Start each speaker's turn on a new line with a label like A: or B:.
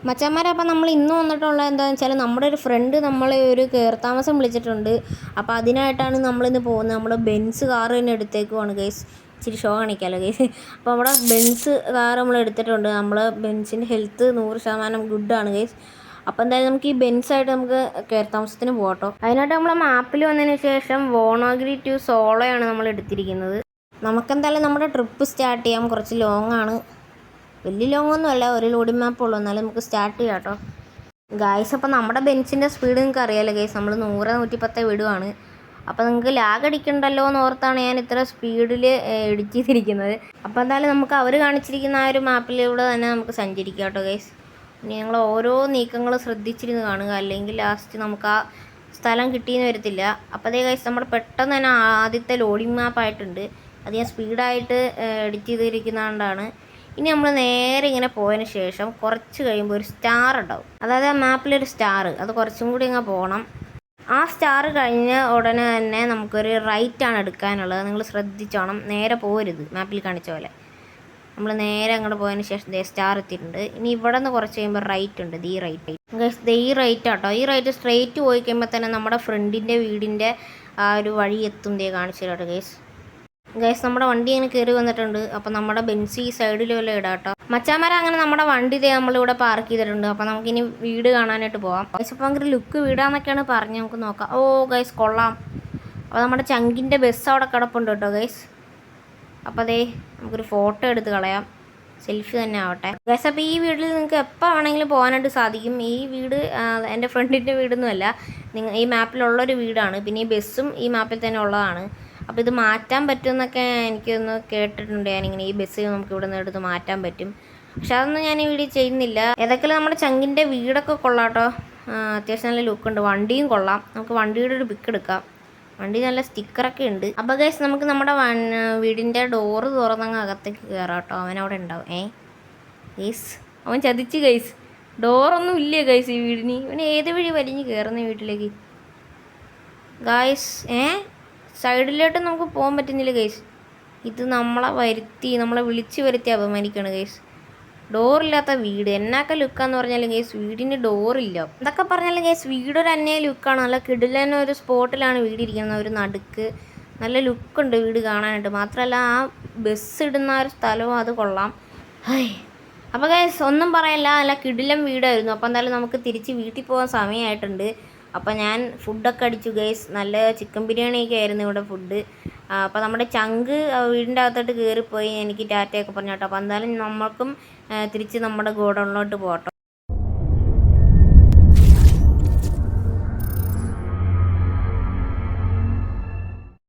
A: മച്ചാന്മാരെ അപ്പം നമ്മൾ ഇന്ന് വന്നിട്ടുള്ള എന്താണെന്ന് വെച്ചാൽ നമ്മുടെ ഒരു ഫ്രണ്ട് നമ്മളെ ഒരു കയർത്താമസം വിളിച്ചിട്ടുണ്ട്. അപ്പോൾ അതിനായിട്ടാണ് നമ്മളിന്ന് പോകുന്നത്. നമ്മൾ ബെൻസ് കാർ തന്നെ എടുത്തേക്കുവാണ് ഗൈസ്. ഇച്ചിരി ഷോ കാണിക്കാമല്ലോ ഗൈസ്. അപ്പോൾ നമ്മുടെ ബെൻസ് കാർ നമ്മൾ എടുത്തിട്ടുണ്ട്. നമ്മൾ ബെൻസിൻ്റെ ഹെൽത്ത് 100% ഗുഡാണ് ഗൈസ്. അപ്പോൾ എന്തായാലും നമുക്ക് ഈ ബെൻസായിട്ട് നമുക്ക് കയർത്താമസത്തിന് പോകട്ടോ. അതിനായിട്ട് നമ്മൾ മാപ്പിൽ വന്നതിന് ശേഷം വോണാഗിരി ടു സോളോയാണ് നമ്മൾ എടുത്തിരിക്കുന്നത്. നമുക്കെന്തായാലും നമ്മുടെ ട്രിപ്പ് സ്റ്റാർട്ട് ചെയ്യാം. കുറച്ച് ലോങ് ആണ്, വലിയ ലോങ് ഒന്നും അല്ല, ഒരു ലോഡിംഗ് മാപ്പുള്ളൂ. എന്നാലും നമുക്ക് സ്റ്റാർട്ട് ചെയ്യാം കേട്ടോ ഗായ്സ്. അപ്പോൾ നമ്മുടെ ബെൻസിൻ്റെ സ്പീഡ് നിങ്ങൾക്ക് അറിയാമല്ലോ ഗൈസ്, നമ്മൾ 100-110 വിടുവാണ്. അപ്പോൾ നിങ്ങൾക്ക് ലാഗ് അടിക്കണ്ടല്ലോ എന്ന് ഓർത്താണ് ഞാൻ ഇത്ര സ്പീഡിൽ എഡിറ്റ് ചെയ്തിരിക്കുന്നത്. അപ്പോൾ എന്തായാലും നമുക്ക് അവർ കാണിച്ചിരിക്കുന്ന ആ ഒരു മാപ്പിലൂടെ തന്നെ നമുക്ക് സഞ്ചരിക്കാം കേട്ടോ ഗൈസ്. ഇനി ഞങ്ങൾ ഓരോ നീക്കങ്ങൾ ശ്രദ്ധിച്ചിരുന്ന് കാണുക, അല്ലെങ്കിൽ ലാസ്റ്റ് നമുക്ക് ആ സ്ഥലം കിട്ടിയെന്ന് വരത്തില്ല. അപ്പോൾ അതേ ഗൈസ്, നമ്മൾ പെട്ടെന്ന് തന്നെ ആദ്യത്തെ ലോഡിംഗ് മാപ്പായിട്ടുണ്ട്. അത് ഞാൻ സ്പീഡായിട്ട് എഡിറ്റ് ചെയ്തിരിക്കുന്നതുകൊണ്ടാണ്. ഇനി നമ്മൾ നേരെ ഇങ്ങനെ പോയതിന് ശേഷം കുറച്ച് കഴിയുമ്പോൾ ഒരു സ്റ്റാർ ഉണ്ടാവും. അതായത് ആ മാപ്പിലൊരു സ്റ്റാർ, അത് കുറച്ചും കൂടി ഇങ്ങനെ പോകണം. ആ സ്റ്റാർ കഴിഞ്ഞ ഉടനെ തന്നെ നമുക്കൊരു റൈറ്റാണ് എടുക്കാനുള്ളത്. നിങ്ങൾ ശ്രദ്ധിച്ചോണം, നേരെ പോരുത് മാപ്പിൽ കാണിച്ച പോലെ. നമ്മൾ നേരെ അങ്ങോട്ട് പോയതിന് ശേഷം സ്റ്റാർ എത്തിയിട്ടുണ്ട്. ഇനി ഇവിടെ നിന്ന് കുറച്ച് കഴിയുമ്പോൾ റൈറ്റ് ഉണ്ട്, ഈ റൈറ്റ് ഈ റൈറ്റ് ആട്ടോ. ഈ റൈറ്റ് സ്ട്രെയിറ്റ് പോയി കഴിയുമ്പോൾ തന്നെ നമ്മുടെ ഫ്രണ്ടിൻ്റെ വീടിൻ്റെ ആ ഒരു വഴി എത്തും. കാണിച്ചു തരാട്ടോ ഗൈസ്. നമ്മുടെ വണ്ടി ഇങ്ങനെ കയറി വന്നിട്ടുണ്ട്. അപ്പോൾ നമ്മുടെ ബെൻസ് ഈ സൈഡിൽ വല്ല ഇടാം കേട്ടോ മച്ചാന്മാരെ. അങ്ങനെ നമ്മുടെ വണ്ടി നമ്മളിവിടെ പാർക്ക് ചെയ്തിട്ടുണ്ട്. അപ്പോൾ നമുക്കിനി വീട് കാണാനായിട്ട് പോകാം ഗൈസ്. അപ്പോൾ ഭയങ്കര ലുക്ക് വീടാന്നൊക്കെയാണ് പറഞ്ഞ് നമുക്ക് നോക്കാം. ഓ ഗൈസ് കൊള്ളാം. അപ്പോൾ നമ്മുടെ ചങ്കിൻ്റെ ബസ് അവിടെ കിടപ്പുണ്ട് കേട്ടോ ഗൈസ്. അപ്പോൾ നമുക്കൊരു ഫോട്ടോ എടുത്ത് കളയാം, സെൽഫി തന്നെ ആവട്ടെ ഗൈസ്. അപ്പോൾ ഈ വീട്ടിൽ നിങ്ങൾക്ക് എപ്പോൾ വേണമെങ്കിലും പോകാനായിട്ട് സാധിക്കും. ഈ വീട് എൻ്റെ ഫ്രണ്ടിൻ്റെ വീടൊന്നുമല്ല, ഈ മാപ്പിലുള്ളൊരു വീടാണ്. പിന്നെ ഈ ബസ്സും ഈ മാപ്പിൽ തന്നെ ഉള്ളതാണ്. അപ്പോൾ ഇത് മാറ്റാൻ പറ്റുമെന്നൊക്കെ എനിക്കൊന്ന് കേട്ടിട്ടുണ്ട്. ഞാനിങ്ങനെ ഈ ബസ് നമുക്ക് ഇവിടെ നിന്ന് എടുത്ത് മാറ്റാൻ പറ്റും. പക്ഷെ അതൊന്നും ഞാൻ ഈ വീഡിയോ ചെയ്യുന്നില്ല. ഏതൊക്കെയും നമ്മുടെ ചങ്കിൻ്റെ വീടൊക്കെ കൊള്ളാട്ടോ, അത്യാവശ്യം നല്ല ലുക്കുണ്ട്. വണ്ടിയും കൊള്ളാം. നമുക്ക് വണ്ടിയുടെ ഒരു പിക്ക് എടുക്കാം. വണ്ടി നല്ല സ്റ്റിക്കറൊക്കെ ഉണ്ട്. അപ്പോൾ ഗൈസ് നമുക്ക് നമ്മുടെ വീടിൻ്റെ ഡോറ് തുറന്നങ്ങ് അകത്തേക്ക് കയറാം കേട്ടോ. അവനവിടെ ഉണ്ടാവും. ഗൈസ് അവൻ ചതിച്ച് ഗൈസ്. ഡോറൊന്നും ഇല്ല ഗൈസ് ഈ വീടിന്. ഇവന് ഏത് വഴി വലിഞ്ഞ് കയറുന്ന വീട്ടിലേക്ക് ഗൈസ്? സൈഡിലോട്ട് നമുക്ക് പോകാൻ പറ്റുന്നില്ല ഗൈസ്. ഇത് നമ്മളെ വിളിച്ച് വരുത്തി അപമാനിക്കുകയാണ് ഗൈസ്. ഡോറില്ലാത്ത വീട് എന്നൊക്കെ ലുക്കാന്ന് പറഞ്ഞാലും ഗൈസ്, വീടിന് ഡോറില്ല. എന്തൊക്കെ പറഞ്ഞാലും ഗൈസ്, വീടൊരു അന്യ ലുക്കാണ്. നല്ല കിടിലൻ ഒരു സ്പോട്ടിലാണ് വീട് ഇരിക്കുന്നത്, ഒരു നടുക്ക്. നല്ല ലുക്കുണ്ട് വീട് കാണാനായിട്ട്. മാത്രമല്ല ആ ബസ് ഇടുന്ന ഒരു സ്ഥലവും അത് കൊള്ളാം. അപ്പോൾ ഗൈസ് ഒന്നും പറയല്ല, നല്ല കിടിലൻ വീടായിരുന്നു. അപ്പോൾ എന്തായാലും നമുക്ക് തിരിച്ച് വീട്ടിൽ പോകാൻ സമയമായിട്ടുണ്ട്. അപ്പോൾ ഞാൻ ഫുഡൊക്കെ അടിച്ചു ഗൈസ്. നല്ല ചിക്കൻ ബിരിയാണിയൊക്കെ ആയിരുന്നു ഇവിടെ ഫുഡ്. അപ്പോൾ നമ്മുടെ ചങ്ക് വീടിൻ്റെ അകത്തോട്ട് കയറിപ്പോയി എനിക്ക് ടാറ്റയൊക്കെ പറഞ്ഞു കേട്ടോ. അപ്പോൾ എന്തായാലും നമ്മൾക്കും തിരിച്ച് നമ്മുടെ ഗോഡൗണിലോട്ട് പോകട്ടോ.